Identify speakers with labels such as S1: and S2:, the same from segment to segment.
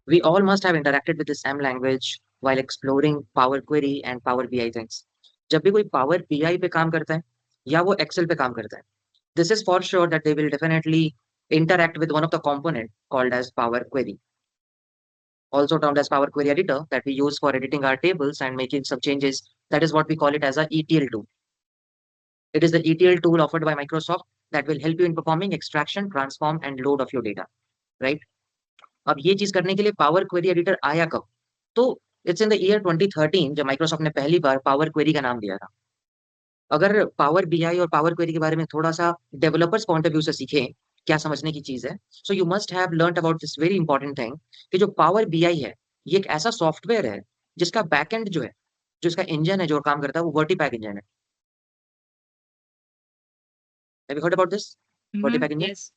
S1: We all must have interacted with this M language while exploring Power Query and Power BI things. जब भी कोई Power BI पे काम करता है या वो Excel पे काम करता है, this is for sure that they will definitely interact with one of the component called as Power Query, also termed as Power Query Editor that we use for editing our tables and making some changes. That is what we call it as a ETL tool. It is the ETL tool offered by Microsoft that will help you in performing extraction, transform, and load of your data, right? अब ये चीज करने के लिए power query editor आया कब? तो it's in the year 2013 जब माइक्रोसॉफ्ट ने पहली बार पावर क्वेरी का नाम दिया था। अगर पावर बीआई और पावर क्वेरी के बारे में थोड़ा सा डेवलपर्स पॉइंट ऑफ व्यू से सीखें, क्या समझने की चीज है, so you must have learned about this very important thing कि जो पावर बीआई है, ये एक ऐसा सॉफ्टवेयर है जिसका बैकएंड जो है, जो इसका इंजन है जो काम करता है, वो वर्टीपैक इंजन है। Have you heard about this Vertipack engine?
S2: Yes.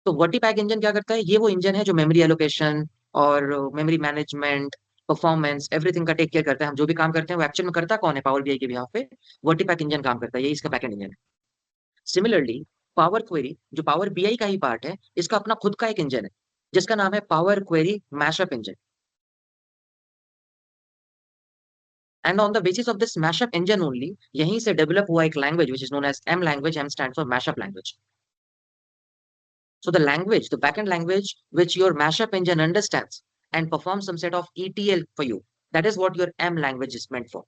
S1: तो वर्टीपैक इंजन क्या करता है? ये वो इंजन है जो मेमोरी एलोकेशन और मेमोरी मैनेजमेंट, परफॉर्मेंस, एवरीथिंग का टेक केयर करता है। हम जो भी काम करते हैं वो एक्चुअल में करता कौन है पावर बीआई के बिहाफ पे? वर्टीपैक इंजन काम करता है, ये इसका बैकएंड इंजन है। सिमिलरली पावर क्वेरी जो पावर बीआई का ही पार्ट है, इसका अपना खुद का एक इंजन है जिसका नाम है power query mashup engine. And on the basis of this mashup engine only यहीं से डेवलप हुआ एक language which is known as M language. M stand for mashup language. So the language, the backend language which your mashup engine understands and performs some set of ETL for you, that is what your M language is meant for.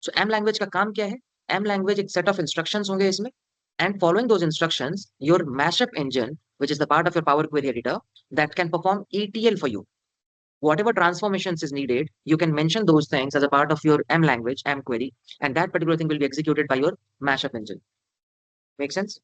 S1: So M language का काम क्या है? M language एक set of instructions होंगे इसमें, and following those instructions, your mashup engine, which is the part of your Power Query editor, that can perform ETL for you. Whatever transformations is needed, you can mention those things as a part of your M language, M query, and that particular thing will be executed by your mashup engine. Make sense?